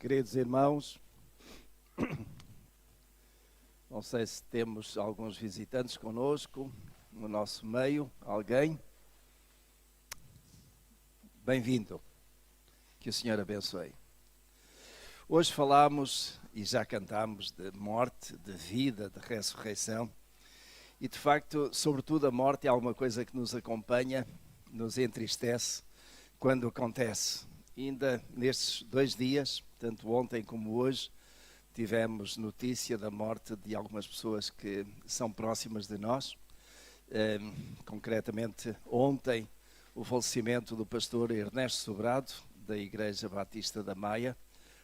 Queridos irmãos, não sei se temos alguns visitantes conosco no nosso meio, alguém? Bem-vindo, que o Senhor abençoe. Hoje falamos e já cantamos de morte, de vida, de ressurreição e de facto, sobretudo a morte é alguma coisa que nos acompanha, nos entristece quando acontece. Ainda nestes 2 dias, tanto ontem como hoje, tivemos notícia da morte de algumas pessoas que são próximas de nós. Concretamente, ontem, o falecimento do pastor Ernesto Sobrado, da Igreja Batista da Maia,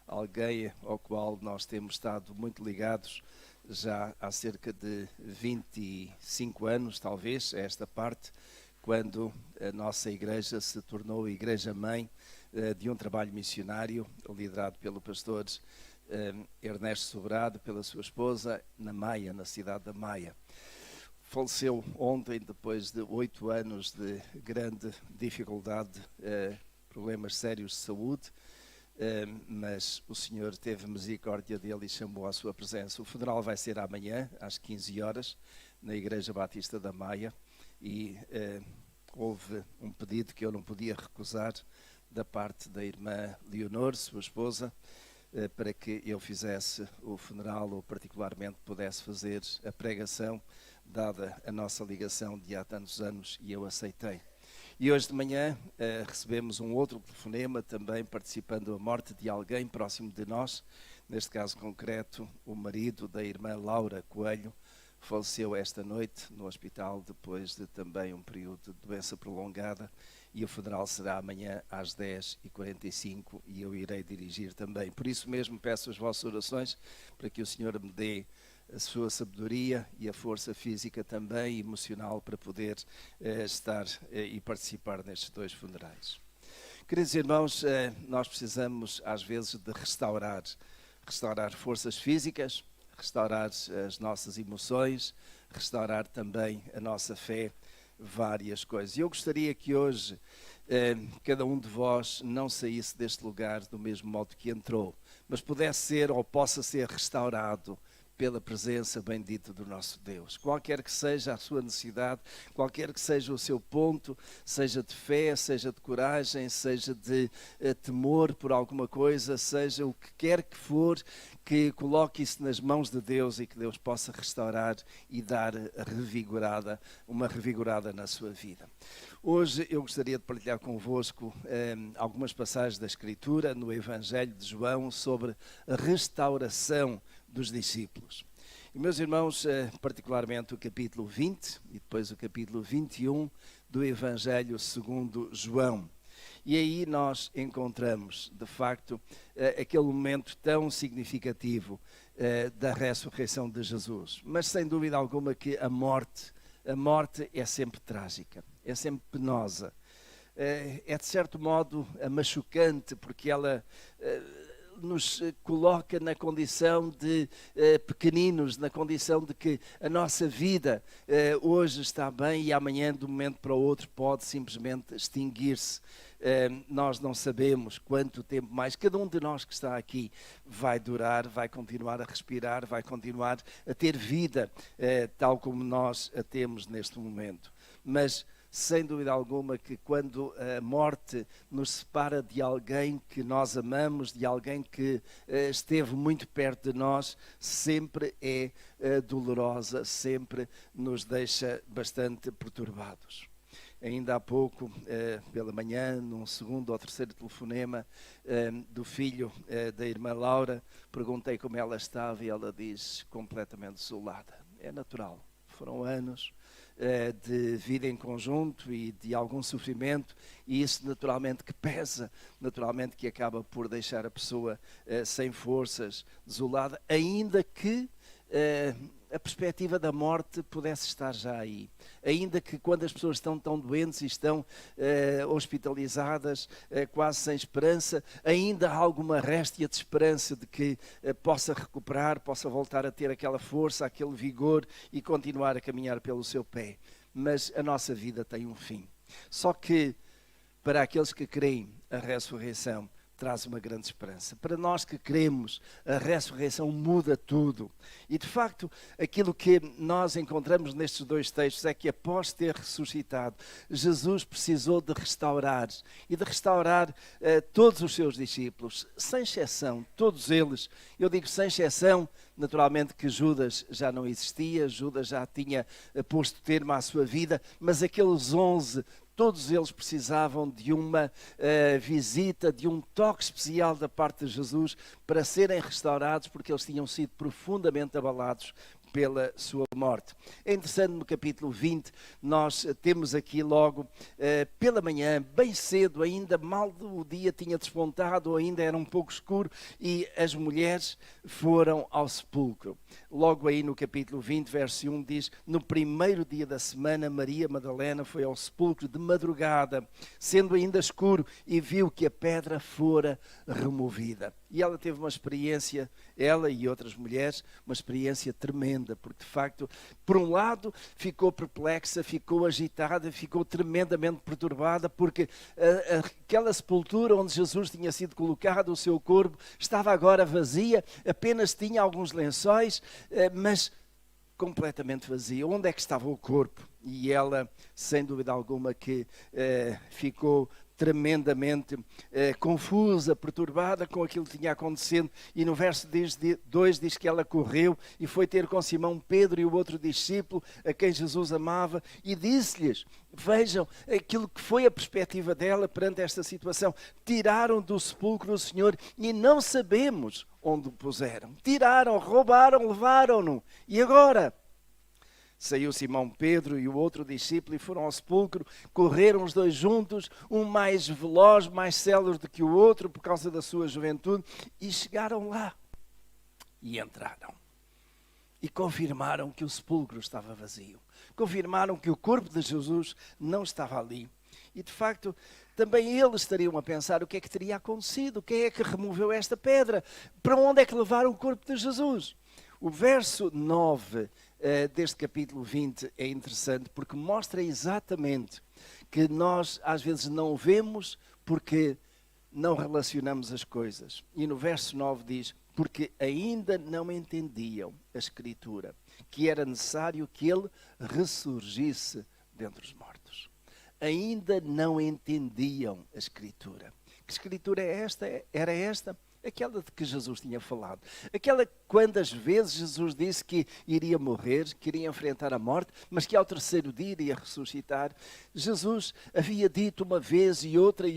alguém ao qual nós temos estado muito ligados já há cerca de 25 anos, talvez, a esta parte, quando a nossa igreja se tornou a igreja-mãe de um trabalho missionário liderado pelo pastor Ernesto Sobrado, pela sua esposa, na Maia, na cidade da Maia. Faleceu ontem, depois de 8 anos de grande dificuldade, problemas sérios de saúde, mas o Senhor teve misericórdia dele e chamou à sua presença. O funeral vai ser amanhã, às 15 horas, na Igreja Batista da Maia, e houve um pedido que eu não podia recusar da parte da irmã Leonor, sua esposa, para que eu fizesse o funeral ou particularmente pudesse fazer a pregação, dada a nossa ligação de há tantos anos, e eu aceitei. E hoje de manhã recebemos um outro telefonema, também participando da morte de alguém próximo de nós, neste caso concreto, o marido da irmã Laura Coelho, faleceu esta noite no hospital depois de também um período de doença prolongada, e o funeral será amanhã às 10h45 e eu irei dirigir também. Por isso mesmo peço as vossas orações para que o Senhor me dê a sua sabedoria e a força física também, emocional, para poder estar e participar nestes 2 funerais. Queridos irmãos, nós precisamos às vezes de restaurar forças físicas, restaurar as nossas emoções, restaurar também a nossa fé, várias coisas. E eu gostaria que hoje cada um de vós não saísse deste lugar do mesmo modo que entrou, mas pudesse ser ou possa ser restaurado pela presença bendita do nosso Deus. Qualquer que seja a sua necessidade, qualquer que seja o seu ponto, seja de fé, seja de coragem, seja de temor por alguma coisa, seja o que quer que for, que coloque isso nas mãos de Deus e que Deus possa restaurar e dar uma revigorada na sua vida. Hoje eu gostaria de partilhar convosco algumas passagens da Escritura no Evangelho de João sobre a restauração dos discípulos. E meus irmãos, particularmente o capítulo 20 e depois o capítulo 21 do Evangelho segundo João. E aí nós encontramos, de facto, aquele momento tão significativo da ressurreição de Jesus. Mas sem dúvida alguma que a morte é sempre trágica, é sempre penosa. É de certo modo machucante, porque ela nos coloca na condição de pequeninos, na condição de que a nossa vida hoje está bem e amanhã, de um momento para o outro, pode simplesmente extinguir-se. Nós não sabemos quanto tempo mais cada um de nós que está aqui vai durar, vai continuar a respirar, vai continuar a ter vida, tal como nós a temos neste momento. Mas sem dúvida alguma que quando a morte nos separa de alguém que nós amamos, de alguém que esteve muito perto de nós, sempre é dolorosa, sempre nos deixa bastante perturbados. Ainda há pouco, pela manhã, num segundo ou terceiro telefonema do filho da irmã Laura, perguntei como ela estava e ela diz completamente desolada. É natural, foram anos de vida em conjunto e de algum sofrimento, e isso naturalmente que pesa, naturalmente que acaba por deixar a pessoa sem forças, desolada, ainda que a perspectiva da morte pudesse estar já aí. Ainda que quando as pessoas estão tão doentes e estão hospitalizadas, quase sem esperança, ainda há alguma réstia de esperança de que possa recuperar, possa voltar a ter aquela força, aquele vigor e continuar a caminhar pelo seu pé. Mas a nossa vida tem um fim. Só que, para aqueles que creem a ressurreição, traz uma grande esperança. Para nós que cremos, a ressurreição muda tudo. E de facto, aquilo que nós encontramos nestes dois textos é que após ter ressuscitado, Jesus precisou de restaurar. E de restaurar todos os seus discípulos, sem exceção, todos eles. Eu digo sem exceção, naturalmente que Judas já não existia, Judas já tinha posto termo à sua vida, mas aqueles 11, todos eles precisavam de uma visita, de um toque especial da parte de Jesus para serem restaurados, porque eles tinham sido profundamente abalados pela sua morte. É interessante, no capítulo 20, nós temos aqui logo pela manhã, bem cedo, ainda mal o dia tinha despontado, ainda era um pouco escuro, e as mulheres foram ao sepulcro. Logo aí no capítulo 20, verso 1, diz: no primeiro dia da semana, Maria Madalena foi ao sepulcro de madrugada, sendo ainda escuro, e viu que a pedra fora removida. E ela teve uma experiência, ela e outras mulheres, uma experiência tremenda, porque de facto, por um lado, ficou perplexa, ficou agitada, ficou tremendamente perturbada, porque aquela sepultura onde Jesus tinha sido colocado, o seu corpo, estava agora vazia, apenas tinha alguns lençóis, mas completamente vazia. Onde é que estava o corpo? E ela, sem dúvida alguma, que ficou tremendamente confusa, perturbada com aquilo que tinha acontecido. E no verso 2 diz que ela correu e foi ter com Simão Pedro e o outro discípulo a quem Jesus amava, e disse-lhes, vejam aquilo que foi a perspectiva dela perante esta situação: tiraram do sepulcro o Senhor e não sabemos onde o puseram. Tiraram, roubaram, levaram-no. E agora? Saiu Simão Pedro e o outro discípulo e foram ao sepulcro, correram os dois juntos, um mais veloz, mais célere do que o outro por causa da sua juventude, e chegaram lá e entraram. E confirmaram que o sepulcro estava vazio. Confirmaram que o corpo de Jesus não estava ali. E de facto, também eles estariam a pensar o que é que teria acontecido, quem é que removeu esta pedra, para onde é que levaram o corpo de Jesus. O verso 9 deste capítulo 20 é interessante porque mostra exatamente que nós às vezes não vemos porque não relacionamos as coisas. E no verso 9 diz: porque ainda não entendiam a Escritura, que era necessário que ele ressurgisse dentre os mortos. Ainda não entendiam a Escritura. Que Escritura é esta? Era esta? Aquela de que Jesus tinha falado. Aquela quantas vezes Jesus disse que iria morrer, que iria enfrentar a morte, mas que ao terceiro dia iria ressuscitar. Jesus havia dito uma vez e outra,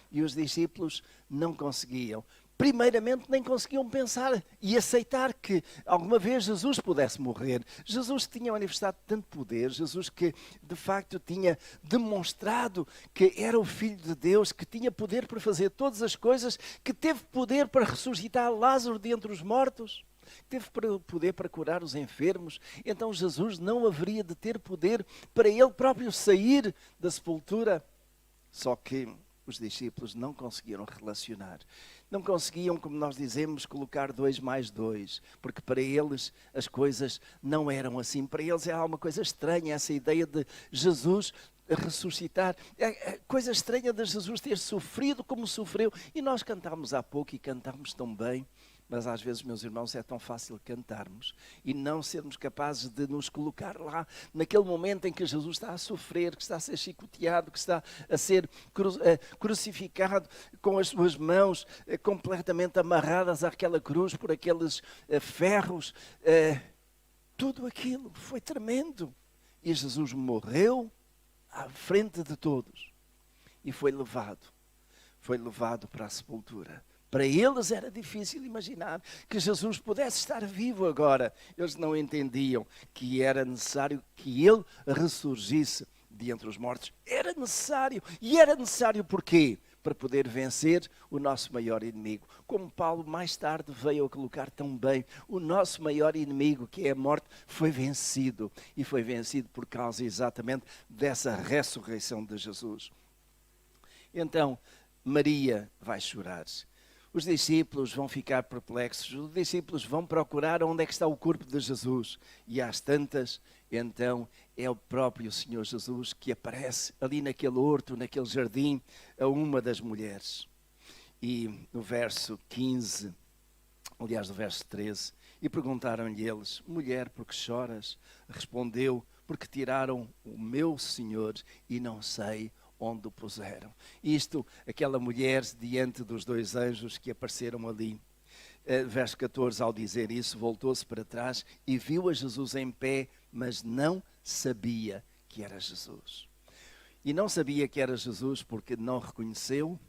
e os discípulos não conseguiam. Primeiramente, nem conseguiam pensar e aceitar que alguma vez Jesus pudesse morrer. Jesus que tinha manifestado tanto poder, Jesus que de facto tinha demonstrado que era o Filho de Deus, que tinha poder para fazer todas as coisas, que teve poder para ressuscitar Lázaro de entre os mortos, que teve poder para curar os enfermos. Então Jesus não haveria de ter poder para ele próprio sair da sepultura. Só que os discípulos não conseguiram relacionar. Não conseguiam, como nós dizemos, colocar 2 mais 2, porque para eles as coisas não eram assim. Para eles era uma coisa estranha essa ideia de Jesus ressuscitar. É coisa estranha de Jesus ter sofrido como sofreu. E nós cantámos há pouco e cantámos tão bem. Mas às vezes, meus irmãos, é tão fácil cantarmos e não sermos capazes de nos colocar lá, naquele momento em que Jesus está a sofrer, que está a ser chicoteado, que está a ser crucificado com as suas mãos completamente amarradas àquela cruz por aqueles ferros. Tudo aquilo foi tremendo. E Jesus morreu à frente de todos e foi levado para a sepultura. Para eles era difícil imaginar que Jesus pudesse estar vivo agora. Eles não entendiam que era necessário que ele ressurgisse de entre os mortos. Era necessário. E era necessário porquê? Para poder vencer o nosso maior inimigo. Como Paulo mais tarde veio a colocar tão bem, o nosso maior inimigo, que é a morte, foi vencido. E foi vencido por causa exatamente dessa ressurreição de Jesus. Então, Maria vai chorar. Os discípulos vão ficar perplexos, os discípulos vão procurar onde é que está o corpo de Jesus. E às tantas, então, é o próprio Senhor Jesus que aparece ali naquele horto, naquele jardim, a uma das mulheres. E no verso 15, aliás, no verso 13, e perguntaram-lhe eles: mulher, por que choras? Respondeu: porque tiraram o meu Senhor e não sei onde o puseram. Isto, aquela mulher diante dos dois anjos que apareceram ali. Verso 14, ao dizer isso, voltou-se para trás e viu a Jesus em pé, mas não sabia que era Jesus. E não sabia que era Jesus porque não reconheceu,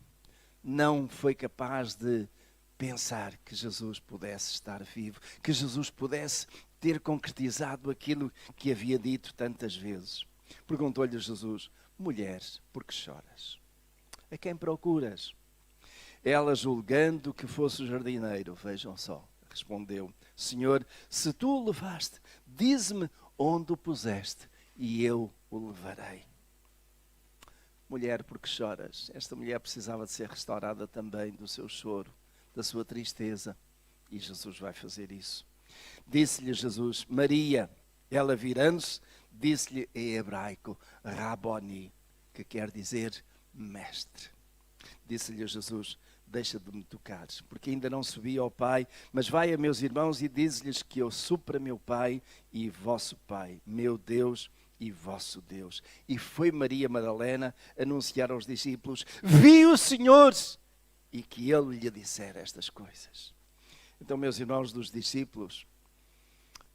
não foi capaz de pensar que Jesus pudesse estar vivo, que Jesus pudesse ter concretizado aquilo que havia dito tantas vezes. Perguntou-lhe Jesus: mulher, por que choras? A quem procuras? Ela, julgando que fosse o jardineiro, vejam só, respondeu: Senhor, se tu o levaste, dize-me onde o puseste e eu o levarei. Mulher, por que choras? Esta mulher precisava de ser restaurada também do seu choro, da sua tristeza, e Jesus vai fazer isso. Disse-lhe Jesus: Maria. Ela, virando-se, disse-lhe em hebraico: Raboni, que quer dizer mestre. Disse-lhe Jesus: deixa de me tocar, porque ainda não subi ao Pai, mas vai a meus irmãos e diz-lhes que eu subo para meu Pai e vosso Pai, meu Deus e vosso Deus. E foi Maria Madalena anunciar aos discípulos: vi o Senhor, e que ele lhe dissera estas coisas. Então, meus irmãos, dos discípulos,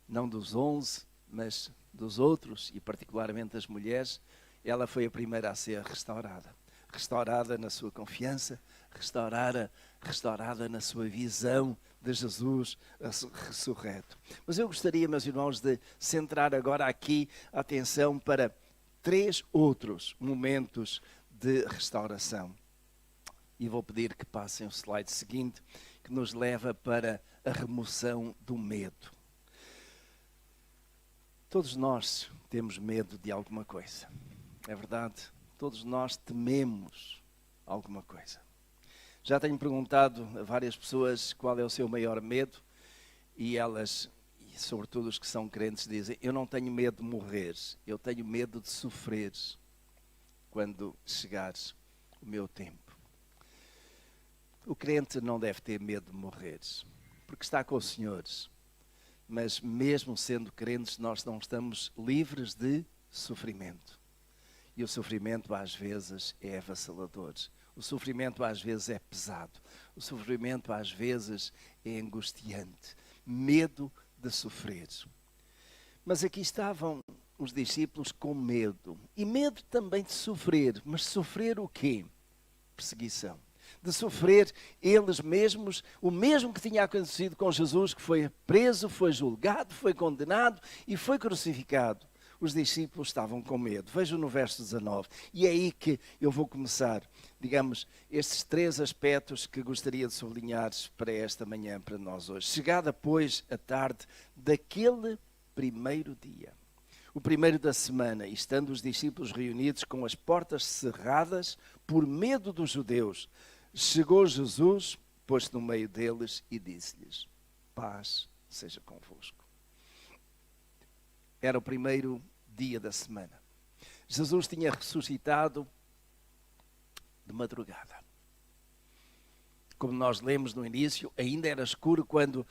não dos 11, mas dos outros, e particularmente das mulheres, ela foi a primeira a ser restaurada. Restaurada na sua confiança, restaurada na sua visão de Jesus ressurreto. Mas eu gostaria, meus irmãos, de centrar agora aqui a atenção para 3 outros momentos de restauração. E vou pedir que passem o slide seguinte, que nos leva para a remoção do medo. Todos nós temos medo de alguma coisa, é verdade? Todos nós tememos alguma coisa. Já tenho perguntado a várias pessoas qual é o seu maior medo e elas, e sobretudo os que são crentes, dizem: eu não tenho medo de morrer, eu tenho medo de sofrer quando chegar o meu tempo. O crente não deve ter medo de morrer, porque está com o Senhor. Mas mesmo sendo crentes, nós não estamos livres de sofrimento. E o sofrimento às vezes é avassalador. O sofrimento às vezes é pesado. O sofrimento às vezes é angustiante. Medo de sofrer. Mas aqui estavam os discípulos com medo. E medo também de sofrer. Mas sofrer o quê? Perseguição. De sofrer eles mesmos, o mesmo que tinha acontecido com Jesus, que foi preso, foi julgado, foi condenado e foi crucificado. Os discípulos estavam com medo. Vejam no verso 19. E é aí que eu vou começar, digamos, estes 3 aspectos que gostaria de sublinhar para esta manhã, para nós hoje. Chegada, pois, a tarde daquele primeiro dia, o primeiro da semana, e estando os discípulos reunidos com as portas cerradas por medo dos judeus, chegou Jesus, pôs-se no meio deles e disse-lhes: paz seja convosco. Era o primeiro dia da semana. Jesus tinha ressuscitado de madrugada. Como nós lemos no início, ainda era escuro quando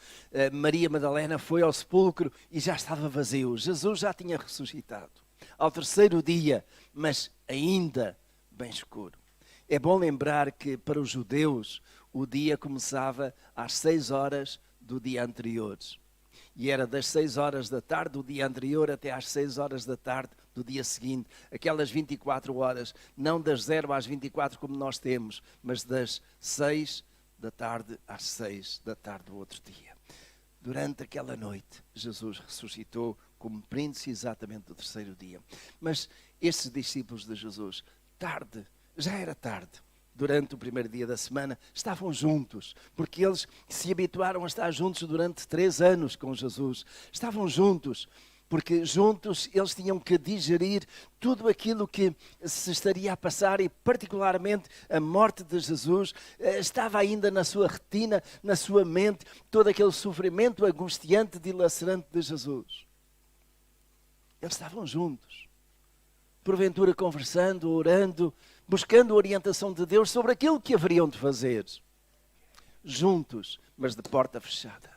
Maria Madalena foi ao sepulcro e já estava vazio. Jesus já tinha ressuscitado. Ao terceiro dia, mas ainda bem escuro. É bom lembrar que para os judeus o dia começava às 6 horas do dia anterior. E era das 6 horas da tarde do dia anterior até às 6 horas da tarde do dia seguinte. Aquelas 24 horas, não das 0 às 24 como nós temos, mas das 6 da tarde às 6 da tarde do outro dia. Durante aquela noite, Jesus ressuscitou, cumprindo-se exatamente o terceiro dia. Mas estes discípulos de Jesus, já era tarde, durante o primeiro dia da semana, estavam juntos, porque eles se habituaram a estar juntos durante 3 anos com Jesus. Estavam juntos, porque juntos eles tinham que digerir tudo aquilo que se estaria a passar e particularmente a morte de Jesus. Estava ainda na sua retina, na sua mente, todo aquele sofrimento angustiante, dilacerante de Jesus. Eles estavam juntos, porventura conversando, orando, buscando a orientação de Deus sobre aquilo que haveriam de fazer. juntos, mas de porta fechada,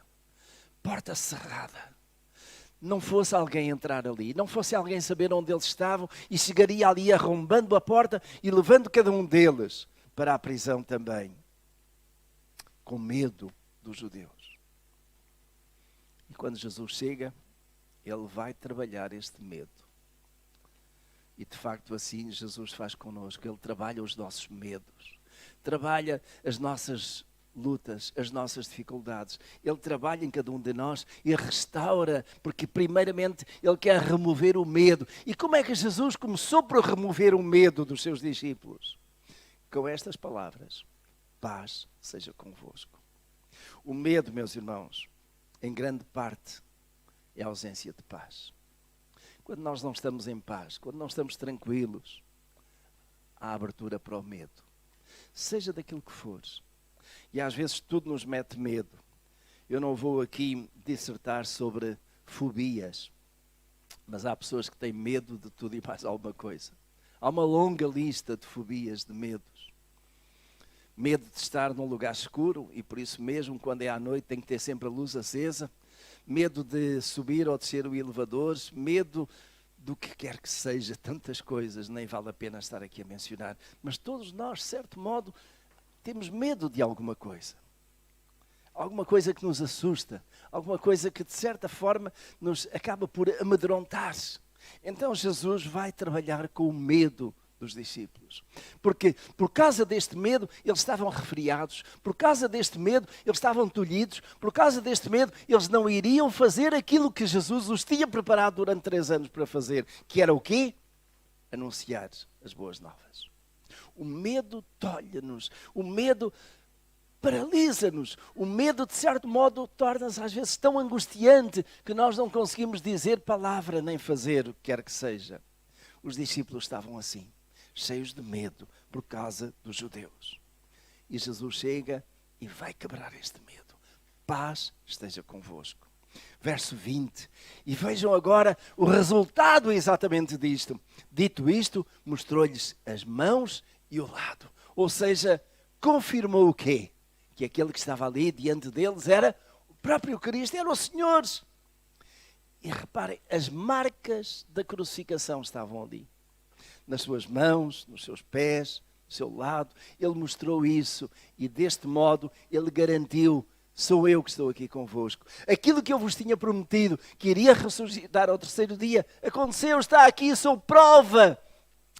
porta cerrada. Não fosse alguém entrar ali, não fosse alguém saber onde eles estavam e chegaria ali arrombando a porta e levando cada um deles para a prisão também, com medo dos judeus. E quando Jesus chega, ele vai trabalhar este medo. E de facto assim Jesus faz connosco. Ele trabalha os nossos medos. Trabalha as nossas lutas, as nossas dificuldades. Ele trabalha em cada um de nós e restaura, porque primeiramente Ele quer remover o medo. E como é que Jesus começou por remover o medo dos seus discípulos? Com estas palavras: paz seja convosco. O medo, meus irmãos, em grande parte é a ausência de paz. Quando nós não estamos em paz, quando não estamos tranquilos, há abertura para o medo. Seja daquilo que for. E às vezes tudo nos mete medo. Eu não vou aqui dissertar sobre fobias, mas há pessoas que têm medo de tudo e mais alguma coisa. Há uma longa lista de fobias, de medos. Medo de estar num lugar escuro e por isso mesmo, quando é à noite, tem que ter sempre a luz acesa. Medo de subir ou descer o elevador, medo do que quer que seja, tantas coisas, nem vale a pena estar aqui a mencionar. Mas todos nós, de certo modo, temos medo de alguma coisa. Alguma coisa que nos assusta, alguma coisa que de certa forma nos acaba por amedrontar. Então Jesus vai trabalhar com o medo dos discípulos. Porque por causa deste medo eles estavam resfriados, por causa deste medo eles estavam tolhidos, por causa deste medo eles não iriam fazer aquilo que Jesus os tinha preparado durante 3 anos para fazer, que era o quê? Anunciar as boas novas. O medo tolha-nos, o medo paralisa-nos, o medo de certo modo torna-se às vezes tão angustiante que nós não conseguimos dizer palavra nem fazer o que quer que seja. Os discípulos estavam assim, cheios de medo por causa dos judeus. E Jesus chega e vai quebrar este medo. Paz esteja convosco. Verso 20. E vejam agora o resultado exatamente disto. Dito isto, mostrou-lhes as mãos e o lado. Ou seja, confirmou o quê? Que aquele que estava ali diante deles era o próprio Cristo, era o Senhor. E reparem, as marcas da crucificação estavam ali. Nas suas mãos, nos seus pés, no seu lado. Ele mostrou isso e deste modo ele garantiu: sou eu que estou aqui convosco. Aquilo que eu vos tinha prometido, que iria ressuscitar ao 3º dia, aconteceu, está aqui, sou prova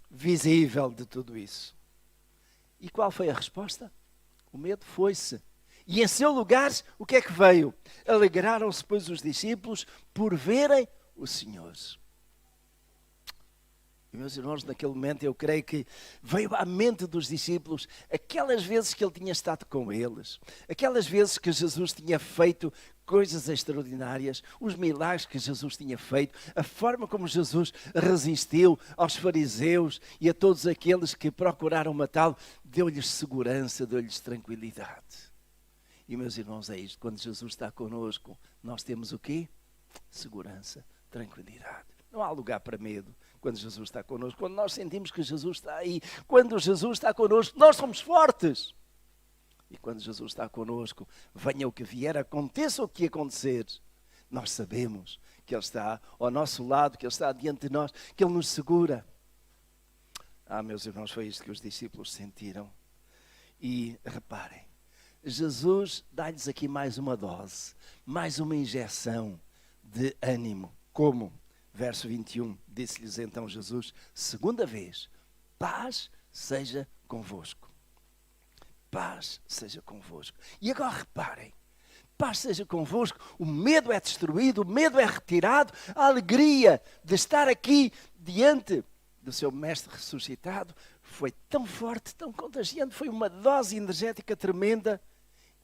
visível de tudo isso. E qual foi a resposta? O medo foi-se. E em seu lugar, o que é que veio? Alegraram-se, pois, os discípulos por verem o Senhor. E, meus irmãos, naquele momento eu creio que veio à mente dos discípulos aquelas vezes que ele tinha estado com eles, aquelas vezes que Jesus tinha feito coisas extraordinárias, os milagres que Jesus tinha feito, a forma como Jesus resistiu aos fariseus e a todos aqueles que procuraram matá-lo, deu-lhes segurança, deu-lhes tranquilidade. E, meus irmãos, é isto, quando Jesus está connosco, nós temos o quê? Segurança, tranquilidade. Não há lugar para medo quando Jesus está connosco. Quando nós sentimos que Jesus está aí, quando Jesus está connosco, nós somos fortes. E quando Jesus está connosco, venha o que vier, aconteça o que acontecer, nós sabemos que Ele está ao nosso lado, que Ele está diante de nós, que Ele nos segura. Meus irmãos, foi isto que os discípulos sentiram. E reparem, Jesus dá-lhes aqui mais uma dose, mais uma injeção de ânimo. Como? Verso 21, disse-lhes então Jesus, segunda vez, paz seja convosco. Paz seja convosco. E agora reparem, paz seja convosco, o medo é destruído, o medo é retirado, a alegria de estar aqui diante do seu mestre ressuscitado foi tão forte, tão contagiante, foi uma dose energética tremenda,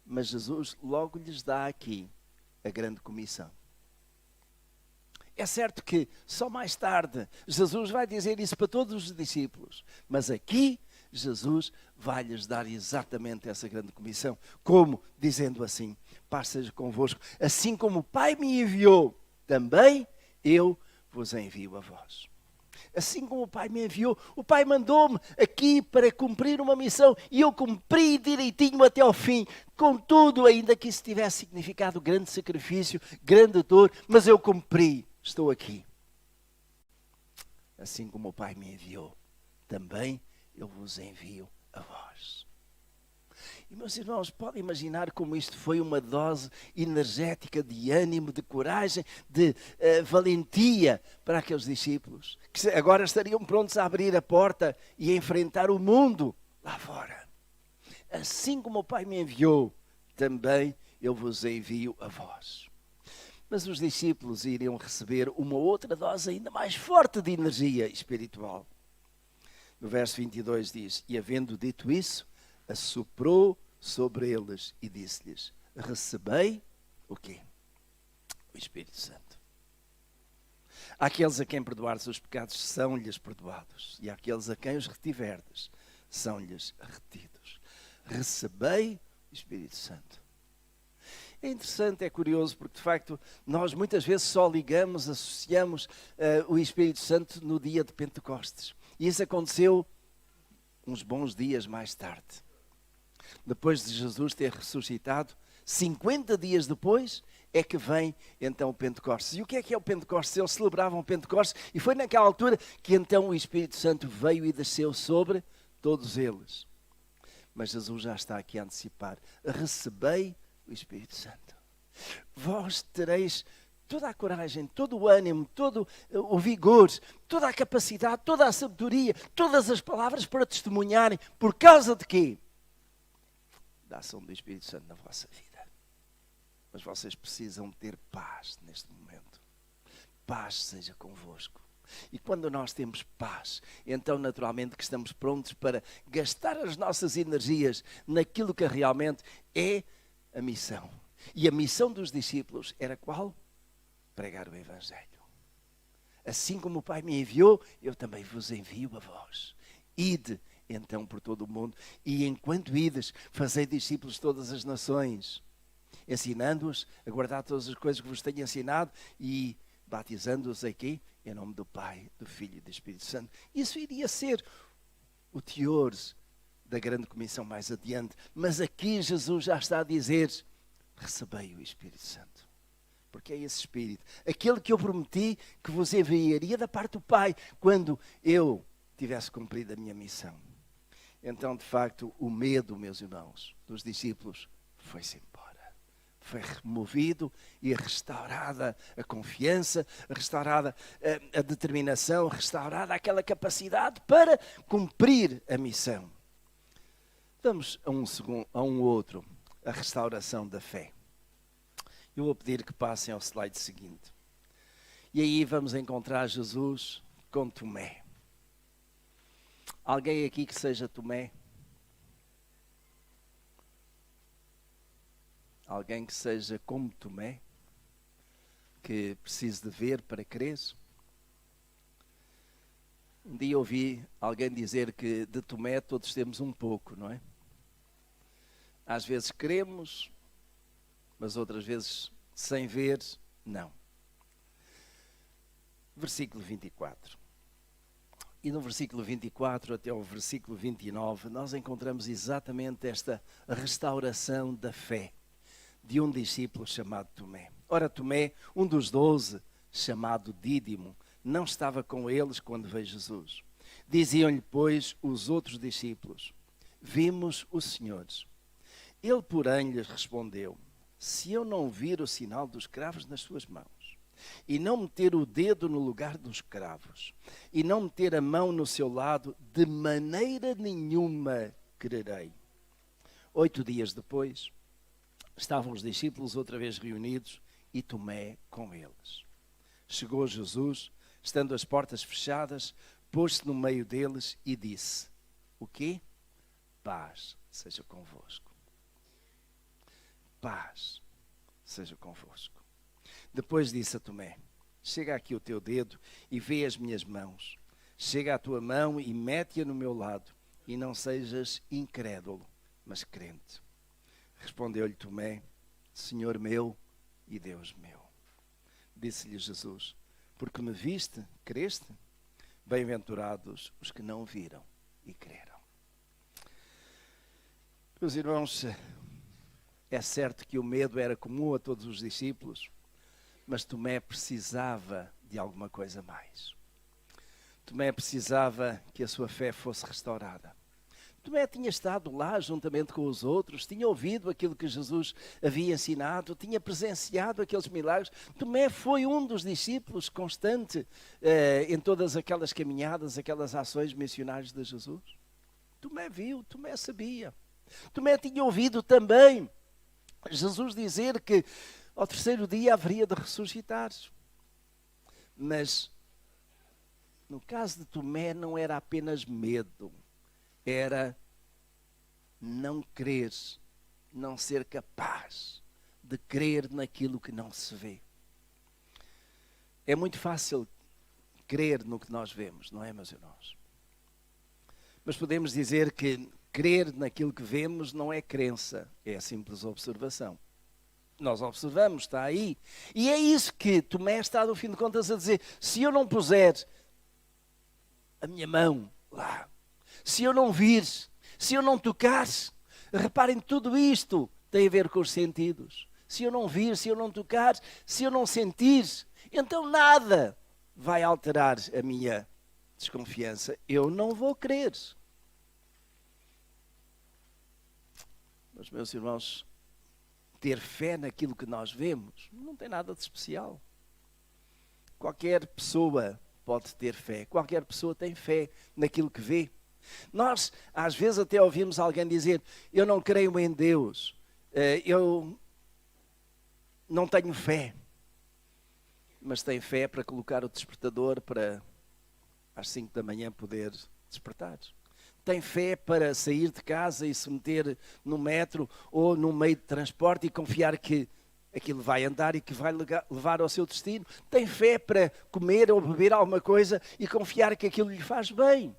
mas Jesus logo lhes dá aqui a grande comissão. É certo que só mais tarde Jesus vai dizer isso para todos os discípulos, mas aqui Jesus vai lhes dar exatamente essa grande comissão. Como? Dizendo assim, paz seja convosco, assim como o Pai me enviou, também eu vos envio a vós. Assim como o Pai me enviou, o Pai mandou-me aqui para cumprir uma missão e eu cumpri direitinho até ao fim. Contudo, ainda que isso tivesse significado grande sacrifício, grande dor, mas eu cumpri, estou aqui. Assim como o Pai me enviou, também eu vos envio a vós. E, meus irmãos, podem imaginar como isto foi uma dose energética de ânimo, de coragem, de valentia para aqueles discípulos, que agora estariam prontos a abrir a porta e a enfrentar o mundo lá fora. Assim como o Pai me enviou, também eu vos envio a vós. Mas os discípulos iriam receber uma outra dose ainda mais forte de energia espiritual. No verso 22 diz, e havendo dito isso, assoprou sobre eles e disse-lhes, recebei o quê? O Espírito Santo. Àqueles a quem perdoares os pecados são-lhes perdoados, e àqueles a quem os retiverdes são-lhes retidos. Recebei o Espírito Santo. É interessante, é curioso, porque de facto nós muitas vezes só ligamos, associamos o Espírito Santo no dia de Pentecostes. E isso aconteceu uns bons dias mais tarde. Depois de Jesus ter ressuscitado, 50 dias depois é que vem então o Pentecostes. E o que é o Pentecostes? Eles celebravam o Pentecostes e foi naquela altura que então o Espírito Santo veio e desceu sobre todos eles. Mas Jesus já está aqui a antecipar. Recebei o Espírito Santo. Vós tereis toda a coragem, todo o ânimo, todo o vigor, toda a capacidade, toda a sabedoria, todas as palavras para testemunharem. Por causa de quê? Da ação do Espírito Santo na vossa vida. Mas vocês precisam ter paz neste momento. Paz seja convosco. E quando nós temos paz, então naturalmente que estamos prontos para gastar as nossas energias naquilo que realmente é a missão. E a missão dos discípulos era qual? Pregar o Evangelho. Assim como o Pai me enviou, eu também vos envio a vós. Ide então por todo o mundo, e enquanto ides, fazei discípulos de todas as nações, ensinando-os a guardar todas as coisas que vos tenho ensinado e batizando-os aqui em nome do Pai, do Filho e do Espírito Santo. Isso iria ser o teor da grande comissão mais adiante, mas aqui Jesus já está a dizer, recebei o Espírito Santo. Porque é esse Espírito, aquele que eu prometi que vos enviaria da parte do Pai, quando eu tivesse cumprido a minha missão. Então, de facto, o medo, meus irmãos, dos discípulos foi-se embora. Foi removido e restaurada a confiança, restaurada a determinação, restaurada aquela capacidade para cumprir a missão. Vamos a um outro, a restauração da fé. Eu vou pedir que passem ao slide seguinte. E aí vamos encontrar Jesus com Tomé. Alguém aqui que seja Tomé? Alguém que seja como Tomé? Que precise de ver para crer? Um dia ouvi alguém dizer que de Tomé todos temos um pouco, não é? Às vezes cremos, mas outras vezes sem ver, não. Versículo 24. E no versículo 24 até ao versículo 29, nós encontramos exatamente esta restauração da fé de um discípulo chamado Tomé. Ora, Tomé, um dos 12, chamado Dídimo, não estava com eles quando veio Jesus. Diziam-lhe, pois, os outros discípulos, vimos o Senhor. Ele, porém, lhes respondeu, se eu não vir o sinal dos cravos nas suas mãos, e não meter o dedo no lugar dos cravos, e não meter a mão no seu lado, de maneira nenhuma crerei. 8 dias depois, estavam os discípulos outra vez reunidos, e Tomé com eles. Chegou Jesus, estando as portas fechadas, pôs-se no meio deles e disse, o quê? Paz seja convosco. Paz seja convosco. Depois disse a Tomé, chega aqui o teu dedo e vê as minhas mãos. Chega a tua mão e mete-a no meu lado, e não sejas incrédulo, mas crente. Respondeu-lhe Tomé, Senhor meu e Deus meu. Disse-lhe Jesus, porque me viste, creste? Bem-aventurados os que não viram e creram. Meus irmãos, é certo que o medo era comum a todos os discípulos, mas Tomé precisava de alguma coisa mais. Tomé precisava que a sua fé fosse restaurada. Tomé tinha estado lá juntamente com os outros, tinha ouvido aquilo que Jesus havia ensinado, tinha presenciado aqueles milagres. Tomé foi um dos discípulos constante em todas aquelas caminhadas, aquelas ações missionárias de Jesus. Tomé viu, Tomé sabia. Tomé tinha ouvido também Jesus dizer que ao terceiro dia haveria de ressuscitar. Mas no caso de Tomé não era apenas medo. Era não crer, não ser capaz de crer naquilo que não se vê. É muito fácil crer no que nós vemos, não é, meus irmãos? Mas podemos dizer que crer naquilo que vemos não é crença, é a simples observação. Nós observamos, está aí. E é isso que Tomé está, no fim de contas, a dizer. Se eu não puser a minha mão lá, se eu não vir, se eu não tocar, reparem, tudo isto tem a ver com os sentidos. Se eu não vir, se eu não tocar, se eu não sentir, então nada vai alterar a minha desconfiança. Eu não vou crer. Mas, meus irmãos, ter fé naquilo que nós vemos não tem nada de especial. Qualquer pessoa pode ter fé. Qualquer pessoa tem fé naquilo que vê. Nós, às vezes, até ouvimos alguém dizer: eu não creio em Deus, eu não tenho fé. Mas tem fé para colocar o despertador para às 5 da manhã poder despertar. Tem fé para sair de casa e se meter no metro ou no meio de transporte e confiar que aquilo vai andar e que vai levar ao seu destino. Tem fé para comer ou beber alguma coisa e confiar que aquilo lhe faz bem.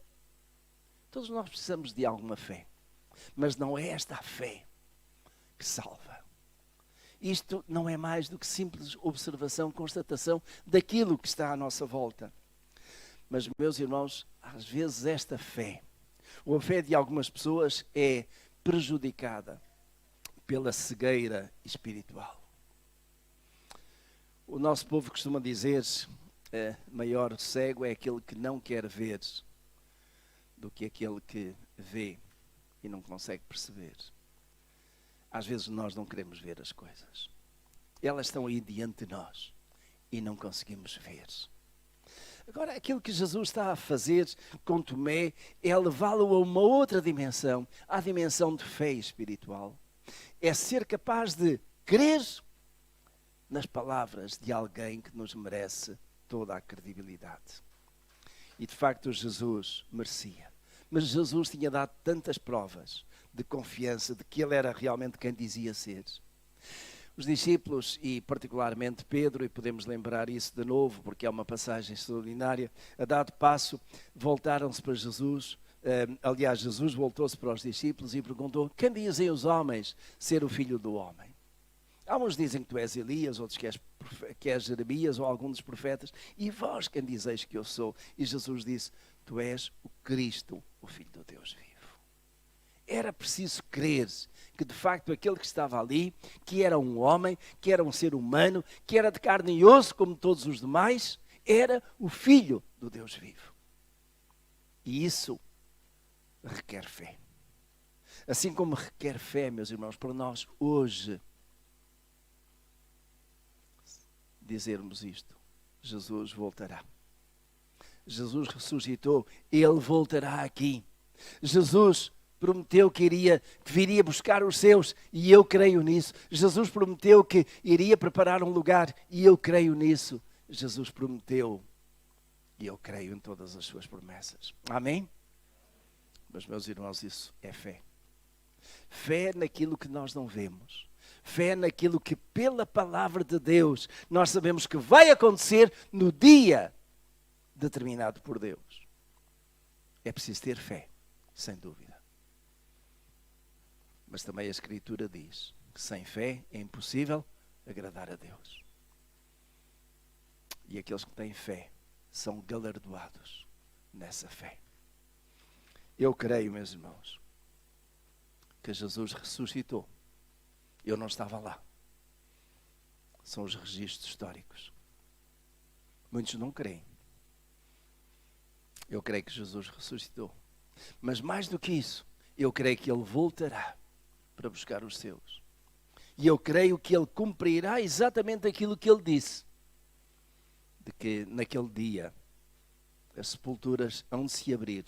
Todos nós precisamos de alguma fé, mas não é esta a fé que salva. Isto não é mais do que simples observação, constatação daquilo que está à nossa volta. Mas, meus irmãos, às vezes esta fé, ou a fé de algumas pessoas, é prejudicada pela cegueira espiritual. O nosso povo costuma dizer: maior cego é aquele que não quer ver do que aquele que vê e não consegue perceber. Às vezes nós não queremos ver as coisas. Elas estão aí diante de nós e não conseguimos ver. Agora, aquilo que Jesus está a fazer com Tomé é levá-lo a uma outra dimensão, à dimensão de fé espiritual. É ser capaz de crer nas palavras de alguém que nos merece toda a credibilidade. E de facto Jesus merecia. Mas Jesus tinha dado tantas provas de confiança de que ele era realmente quem dizia ser. Os discípulos, e particularmente Pedro, e podemos lembrar isso de novo, porque é uma passagem extraordinária, a dado passo, voltaram-se para Jesus. Aliás, Jesus voltou-se para os discípulos e perguntou: quem dizem os homens ser o Filho do Homem? Há uns dizem que tu és Elias, outros que és Jeremias ou algum dos profetas. E vós quem dizeis que eu sou? E Jesus disse: tu és o Cristo, o Filho do Deus vivo. Era preciso crer que de facto aquele que estava ali, que era um homem, que era um ser humano, que era de carne e osso como todos os demais, era o Filho do Deus vivo. E isso requer fé. Assim como requer fé, meus irmãos, para nós hoje dizermos isto: Jesus voltará. Jesus ressuscitou, Ele voltará aqui. Jesus prometeu que viria buscar os seus, e eu creio nisso. Jesus prometeu que iria preparar um lugar, e eu creio nisso. Jesus prometeu, e eu creio em todas as suas promessas. Amém? Mas, meus irmãos, isso é fé. Fé naquilo que nós não vemos. Fé naquilo que, pela palavra de Deus, nós sabemos que vai acontecer no dia determinado por Deus. É preciso ter fé, sem dúvida. Mas também a Escritura diz que sem fé é impossível agradar a Deus. E aqueles que têm fé são galardoados nessa fé. Eu creio, meus irmãos, que Jesus ressuscitou. Eu não estava lá. São os registros históricos. Muitos não creem. Eu creio que Jesus ressuscitou. Mas mais do que isso, eu creio que Ele voltará para buscar os seus. E eu creio que Ele cumprirá exatamente aquilo que Ele disse. De que naquele dia as sepulturas hão de se abrir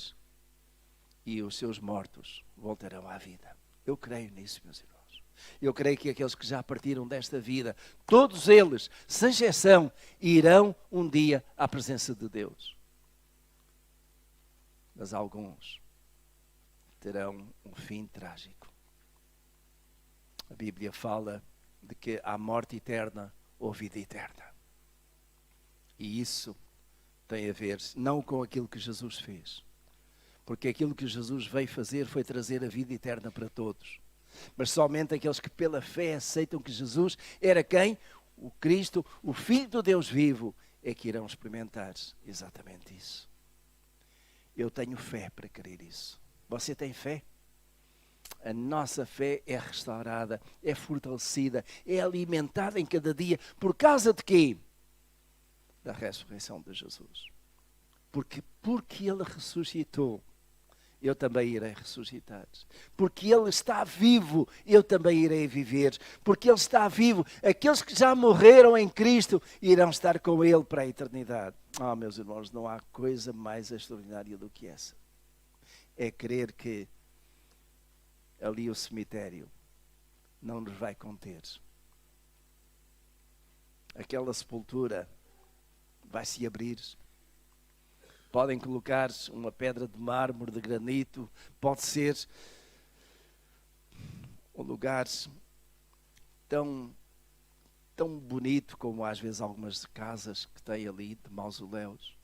e os seus mortos voltarão à vida. Eu creio nisso, meus irmãos. Eu creio que aqueles que já partiram desta vida, todos eles, sem exceção, irão um dia à presença de Deus. Mas alguns terão um fim trágico. A Bíblia fala de que há morte eterna ou vida eterna. E isso tem a ver não com aquilo que Jesus fez. Porque aquilo que Jesus veio fazer foi trazer a vida eterna para todos. Mas somente aqueles que pela fé aceitam que Jesus era quem? O Cristo, o Filho do Deus vivo, é que irão experimentar exatamente isso. Eu tenho fé para crer isso. Você tem fé? A nossa fé é restaurada, é fortalecida, é alimentada em cada dia. Por causa de quê? Da ressurreição de Jesus. Porque Ele ressuscitou, eu também irei ressuscitar. Porque Ele está vivo, eu também irei viver. Porque Ele está vivo, aqueles que já morreram em Cristo irão estar com Ele para a eternidade. Meus irmãos, não há coisa mais extraordinária do que essa. É crer que ali o cemitério não nos vai conter. Aquela sepultura vai se abrir. Podem colocar uma pedra de mármore, de granito, pode ser um lugar tão bonito como às vezes algumas casas que têm ali de mausoléus.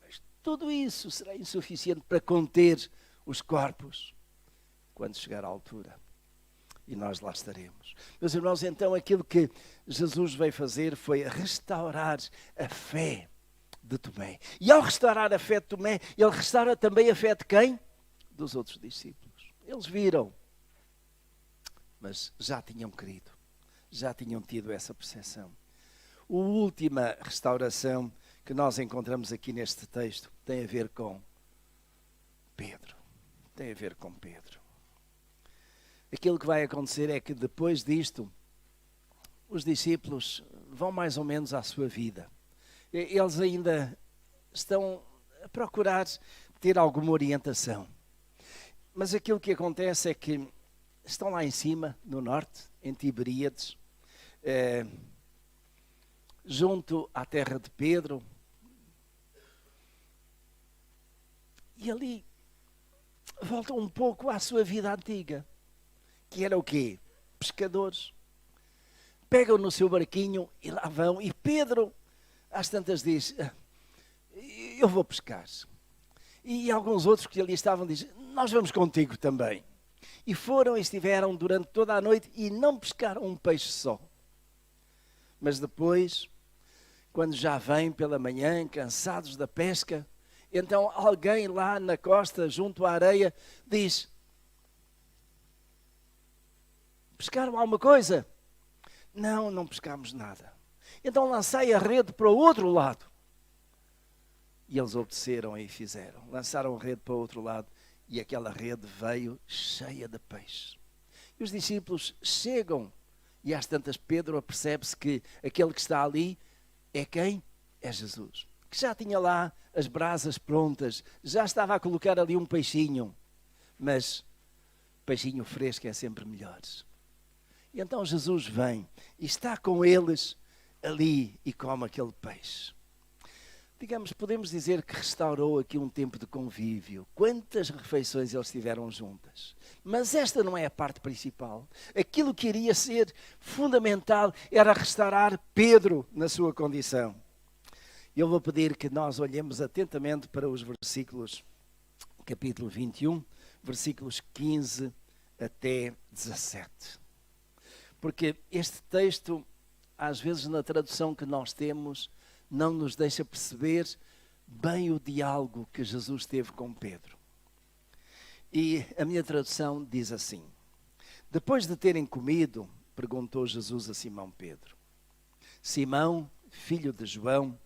Mas tudo isso será insuficiente para conter os corpos quando chegar à altura. E nós lá estaremos. Meus irmãos, então aquilo que Jesus veio fazer foi restaurar a fé de Tomé. E ao restaurar a fé de Tomé, Ele restaura também a fé de quem? Dos outros discípulos. Eles viram, mas já tinham crido, já tinham tido essa percepção. A última restauração que nós encontramos aqui neste texto tem a ver com Pedro. Tem a ver com Pedro. Aquilo que vai acontecer é que depois disto, os discípulos vão mais ou menos à sua vida. Eles ainda estão a procurar ter alguma orientação. Mas aquilo que acontece é que estão lá em cima, no norte, em Tiberíades, junto à terra de Pedro. E ali voltam um pouco à sua vida antiga, que era o quê? Pescadores. Pegam no seu barquinho e lá vão. E Pedro, às tantas, diz: eu vou pescar. E alguns outros que ali estavam dizem: nós vamos contigo também. E foram e estiveram durante toda a noite e não pescaram um peixe só. Mas depois, quando já vêm pela manhã, cansados da pesca, então alguém lá na costa, junto à areia, diz: pescaram alguma coisa? Não, não pescámos nada. Então lancei a rede para o outro lado. E eles obedeceram e fizeram. Lançaram a rede para o outro lado e aquela rede veio cheia de peixe. E os discípulos chegam e às tantas Pedro apercebe-se que aquele que está ali é quem? É Jesus. Que já tinha lá as brasas prontas, já estava a colocar ali um peixinho. Mas peixinho fresco é sempre melhor. E então Jesus vem e está com eles ali e come aquele peixe. Digamos, podemos dizer que restaurou aqui um tempo de convívio. Quantas refeições eles tiveram juntas. Mas esta não é a parte principal. Aquilo que iria ser fundamental era restaurar Pedro na sua condição. Eu vou pedir que nós olhemos atentamente para os versículos, capítulo 21, versículos 15 até 17. Porque este texto, às vezes na tradução que nós temos, não nos deixa perceber bem o diálogo que Jesus teve com Pedro. E a minha tradução diz assim: depois de terem comido, perguntou Jesus a Simão Pedro: Simão, filho de João,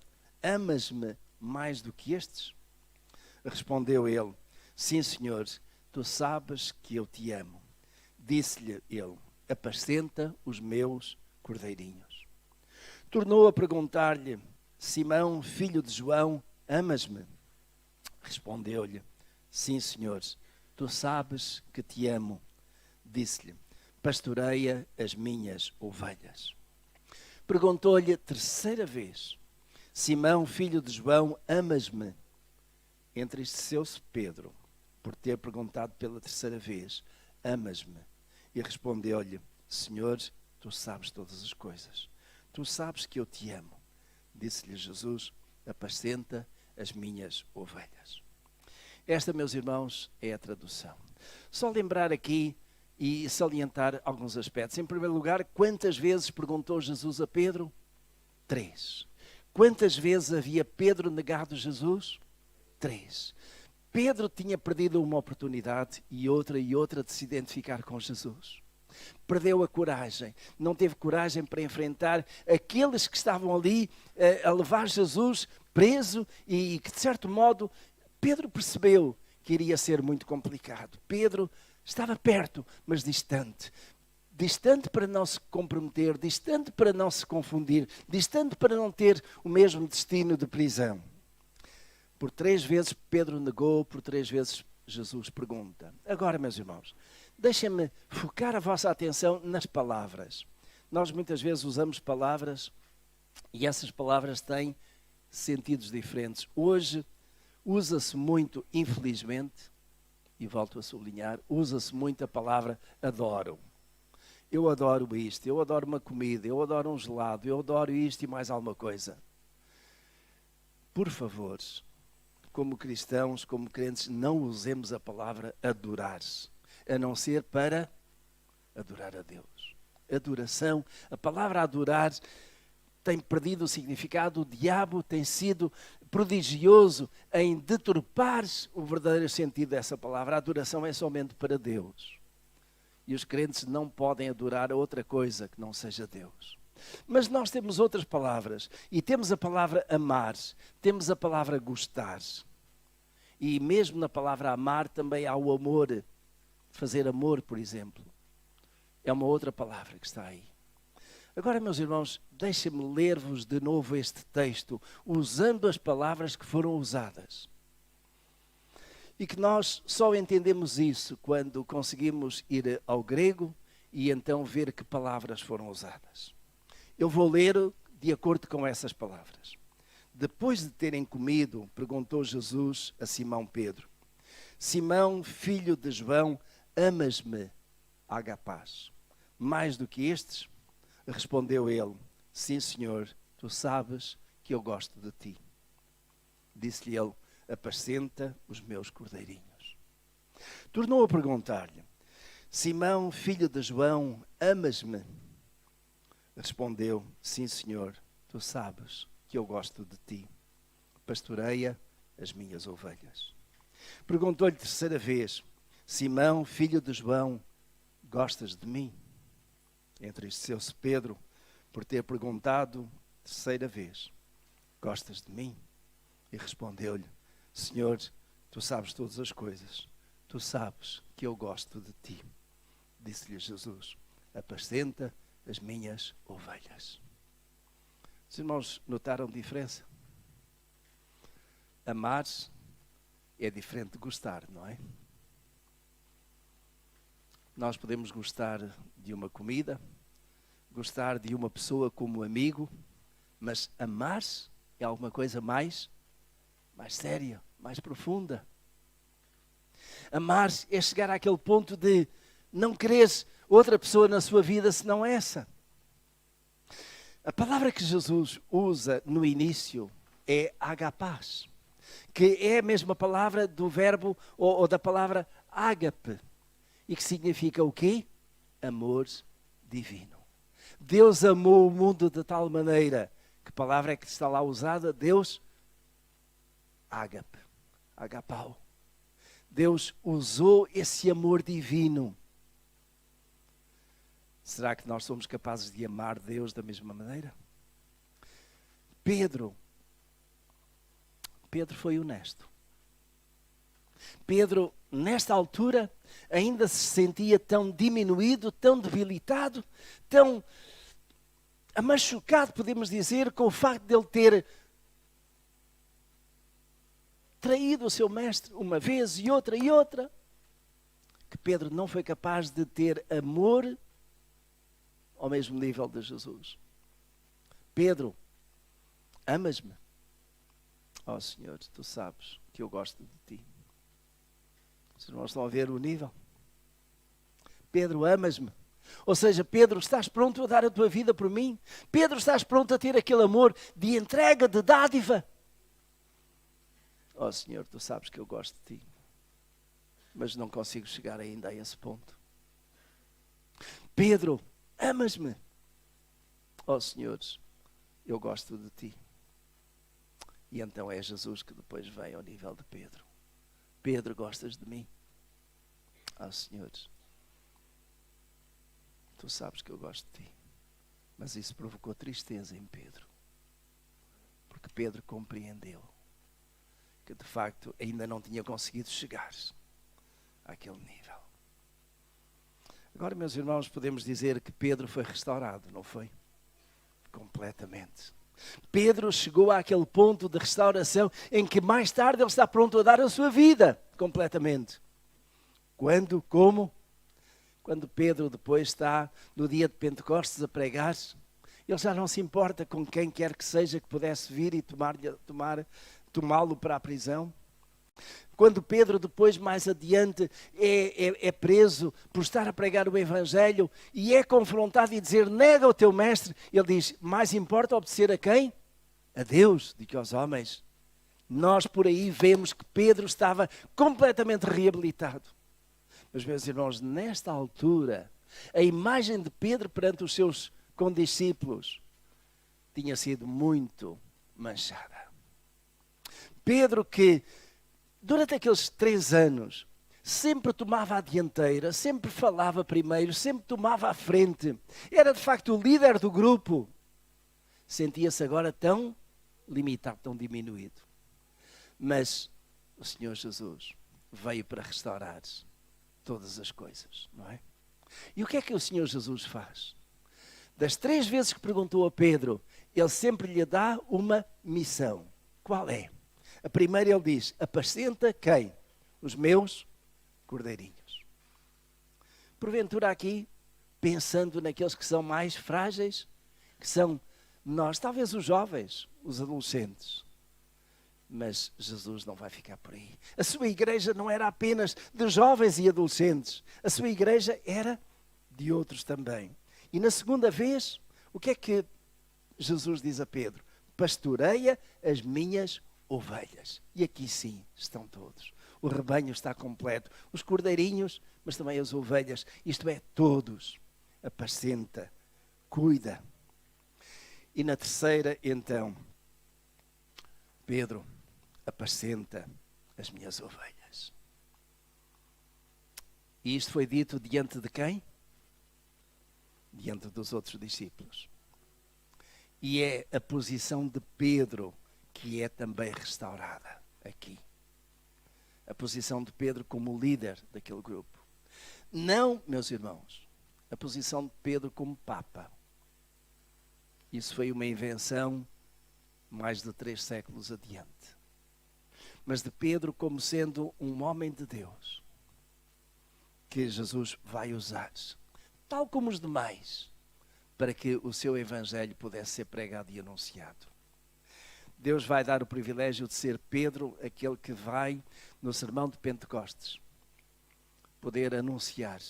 amas-me mais do que estes? Respondeu ele: sim, Senhor, tu sabes que eu te amo. Disse-lhe ele: apacenta os meus cordeirinhos. Tornou a perguntar-lhe: Simão, filho de João, amas-me? Respondeu-lhe: sim, Senhor, tu sabes que te amo. Disse-lhe: pastoreia as minhas ovelhas. Perguntou-lhe terceira vez: Simão, filho de João, amas-me? Entristeceu-se Pedro por ter perguntado pela terceira vez: amas-me? E respondeu-lhe: Senhor, tu sabes todas as coisas. Tu sabes que eu te amo. Disse-lhe Jesus: apacenta as minhas ovelhas. Esta, meus irmãos, é a tradução. Só lembrar aqui e salientar alguns aspectos. Em primeiro lugar, quantas vezes perguntou Jesus a Pedro? 3. Quantas vezes havia Pedro negado Jesus? 3. Pedro tinha perdido uma oportunidade e outra de se identificar com Jesus. Perdeu a coragem, não teve coragem para enfrentar aqueles que estavam ali a levar Jesus preso e que, de certo modo, Pedro percebeu que iria ser muito complicado. Pedro estava perto, mas distante. Distante para não se comprometer, distante para não se confundir, distante para não ter o mesmo destino de prisão. Por 3 vezes Pedro negou, por 3 vezes Jesus pergunta. Agora, meus irmãos, deixem-me focar a vossa atenção nas palavras. Nós muitas vezes usamos palavras e essas palavras têm sentidos diferentes. Hoje usa-se muito, infelizmente, e volto a sublinhar, usa-se muito a palavra adoro. Eu adoro isto, eu adoro uma comida, eu adoro um gelado, eu adoro isto e mais alguma coisa. Por favor, como cristãos, como crentes, não usemos a palavra adorar, a não ser para adorar a Deus. Adoração, a palavra adorar tem perdido o significado, o diabo tem sido prodigioso em deturpar o verdadeiro sentido dessa palavra. A adoração é somente para Deus. E os crentes não podem adorar a outra coisa que não seja Deus. Mas nós temos outras palavras. E temos a palavra amar. Temos a palavra gostar. E mesmo na palavra amar também há o amor. Fazer amor, por exemplo. É uma outra palavra que está aí. Agora, meus irmãos, deixem-me ler-vos de novo este texto, usando as palavras que foram usadas. E que nós só entendemos isso quando conseguimos ir ao grego e então ver que palavras foram usadas. Eu vou ler de acordo com essas palavras. Depois de terem comido, perguntou Jesus a Simão Pedro: Simão, filho de João, amas-me, agapás, mais do que estes? Respondeu ele: sim, Senhor, tu sabes que eu gosto de ti. Disse-lhe ele: apacenta os meus cordeirinhos. Tornou a perguntar-lhe: Simão, filho de João, amas-me? Respondeu: sim, Senhor, tu sabes que eu gosto de ti. Pastoreia as minhas ovelhas. Perguntou-lhe terceira vez: Simão, filho de João, gostas de mim? Entristeceu-se Pedro por ter perguntado terceira vez: gostas de mim? E respondeu-lhe: Senhor, tu sabes todas as coisas. Tu sabes que eu gosto de ti. Disse-lhe Jesus: apacenta as minhas ovelhas. Os irmãos notaram diferença? Amar é diferente de gostar, não é? Nós podemos gostar de uma comida, gostar de uma pessoa como amigo, mas amar é alguma coisa mais séria, mais profunda. Amar é chegar àquele ponto de não quereres outra pessoa na sua vida senão essa. A palavra que Jesus usa no início é agapás, que é a mesma palavra do verbo ou da palavra ágape, e que significa o quê? Amor divino. Deus amou o mundo de tal maneira, que palavra é que está lá usada? Deus ágape, agapau. Deus usou esse amor divino. Será que nós somos capazes de amar Deus da mesma maneira? Pedro foi honesto. Pedro, nesta altura, ainda se sentia tão diminuído, tão debilitado, tão machucado, podemos dizer, com o facto de ele ter traído o seu mestre uma vez e outra, que Pedro não foi capaz de ter amor ao mesmo nível de Jesus. Pedro, amas-me? Ó Senhor, tu sabes que eu gosto de ti. Os irmãos estão a ver o nível? Pedro, amas-me? Ou seja, Pedro, estás pronto a dar a tua vida por mim? Pedro, estás pronto a ter aquele amor de entrega, de dádiva? Ó Senhor, tu sabes que eu gosto de ti, mas não consigo chegar ainda a esse ponto. Pedro, amas-me? Ó Senhor, eu gosto de ti. E então é Jesus que depois vem ao nível de Pedro. Pedro, gostas de mim? Ó Senhor, tu sabes que eu gosto de ti. Mas isso provocou tristeza em Pedro. Porque Pedro compreendeu que de facto ainda não tinha conseguido chegar àquele nível. Agora, meus irmãos, podemos dizer que Pedro foi restaurado, não foi? Completamente. Pedro chegou àquele ponto de restauração em que mais tarde ele está pronto a dar a sua vida completamente. Quando? Como? Quando Pedro depois está no dia de Pentecostes a pregar, ele já não se importa com quem quer que seja que pudesse vir e tomá-lo para a prisão. Quando Pedro depois, mais adiante, é preso por estar a pregar o Evangelho e é confrontado e dizer, nega o teu mestre, ele diz, mais importa obedecer a quem? A Deus, do que aos homens. Nós por aí vemos que Pedro estava completamente reabilitado. Mas, meus irmãos, nesta altura, a imagem de Pedro perante os seus condiscípulos tinha sido muito manchada. Pedro que durante aqueles 3 anos, sempre tomava a dianteira, sempre falava primeiro, sempre tomava a frente. Era de facto o líder do grupo. Sentia-se agora tão limitado, tão diminuído. Mas o Senhor Jesus veio para restaurar todas as coisas, não é? E o que é que o Senhor Jesus faz? Das 3 vezes que perguntou a Pedro, ele sempre lhe dá uma missão. Qual é? A primeira ele diz, apacenta quem? Os meus cordeirinhos. Porventura aqui, pensando naqueles que são mais frágeis, que são nós, talvez os jovens, os adolescentes. Mas Jesus não vai ficar por aí. A sua igreja não era apenas de jovens e adolescentes. A sua igreja era de outros também. E na segunda vez, o que é que Jesus diz a Pedro? Pastoreia as minhas ovelhas. E aqui sim estão todos. O rebanho está completo. Os cordeirinhos, mas também as ovelhas. Isto é, todos. Apacenta, cuida. E na terceira, então, Pedro, apacenta as minhas ovelhas. E isto foi dito diante de quem? Diante dos outros discípulos. E é a posição de Pedro que é também restaurada aqui. A posição de Pedro como líder daquele grupo. Não, meus irmãos, a posição de Pedro como Papa. Isso foi uma invenção mais de 3 séculos adiante. Mas de Pedro como sendo um homem de Deus, que Jesus vai usar, tal como os demais, para que o seu evangelho pudesse ser pregado e anunciado. Deus vai dar o privilégio de ser Pedro, aquele que vai, no sermão de Pentecostes, poder anunciar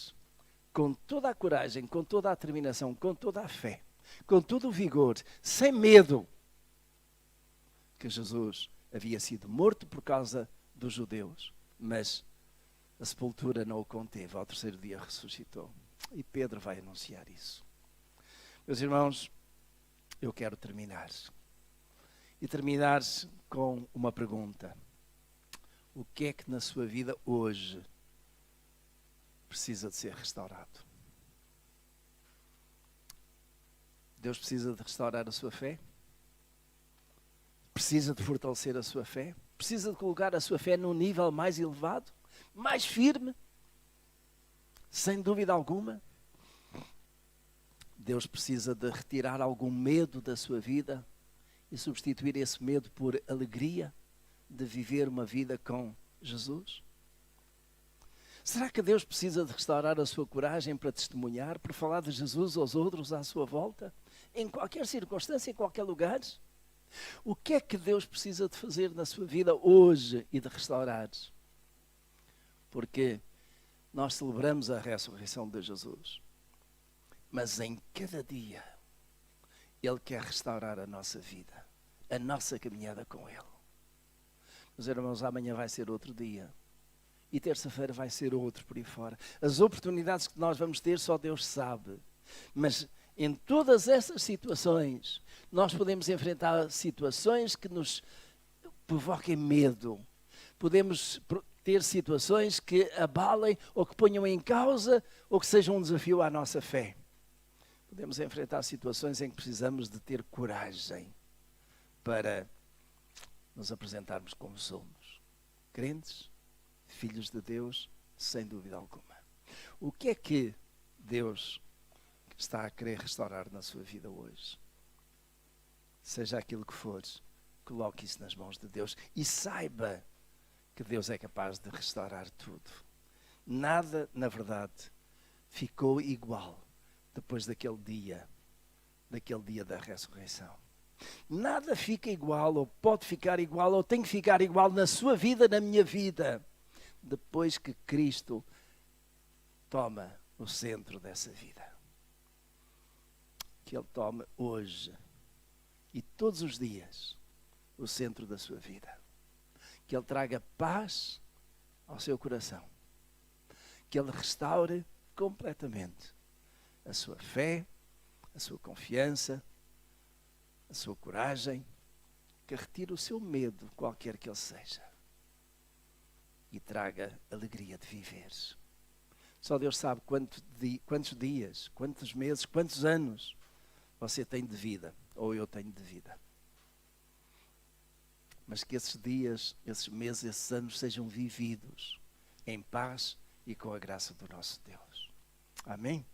com toda a coragem, com toda a determinação, com toda a fé, com todo o vigor, sem medo, que Jesus havia sido morto por causa dos judeus, mas a sepultura não o conteve, ao 3º dia ressuscitou. E Pedro vai anunciar isso. Meus irmãos, eu quero terminar. E terminar com uma pergunta. O que é que na sua vida hoje precisa de ser restaurado? Deus precisa de restaurar a sua fé? Precisa de fortalecer a sua fé? Precisa de colocar a sua fé num nível mais elevado? Mais firme? Sem dúvida alguma. Deus precisa de retirar algum medo da sua vida e substituir esse medo por alegria de viver uma vida com Jesus? Será que Deus precisa de restaurar a sua coragem para testemunhar, para falar de Jesus aos outros à sua volta? Em qualquer circunstância, em qualquer lugar? O que é que Deus precisa de fazer na sua vida hoje e de restaurar? Porque nós celebramos a ressurreição de Jesus, mas em cada dia Ele quer restaurar a nossa vida, a nossa caminhada com Ele. Meus irmãos, amanhã vai ser outro dia. E terça-feira vai ser outro por aí fora. As oportunidades que nós vamos ter só Deus sabe. Mas em todas essas situações, nós podemos enfrentar situações que nos provoquem medo. Podemos ter situações que abalem ou que ponham em causa ou que sejam um desafio à nossa fé. Podemos enfrentar situações em que precisamos de ter coragem para nos apresentarmos como somos. Crentes, filhos de Deus, sem dúvida alguma. O que é que Deus está a querer restaurar na sua vida hoje? Seja aquilo que for, coloque isso nas mãos de Deus e saiba que Deus é capaz de restaurar tudo. Nada, na verdade, ficou igual depois daquele dia da ressurreição. Nada fica igual, ou pode ficar igual, ou tem que ficar igual na sua vida, na minha vida, depois que Cristo toma o centro dessa vida. Que Ele tome hoje e todos os dias o centro da sua vida. Que Ele traga paz ao seu coração. Que Ele restaure completamente a sua fé, a sua confiança, a sua coragem, que retire o seu medo, qualquer que ele seja, e traga alegria de viver. Só Deus sabe quantos dias, quantos meses, quantos anos você tem de vida, ou eu tenho de vida. Mas que esses dias, esses meses, esses anos sejam vividos em paz e com a graça do nosso Deus. Amém?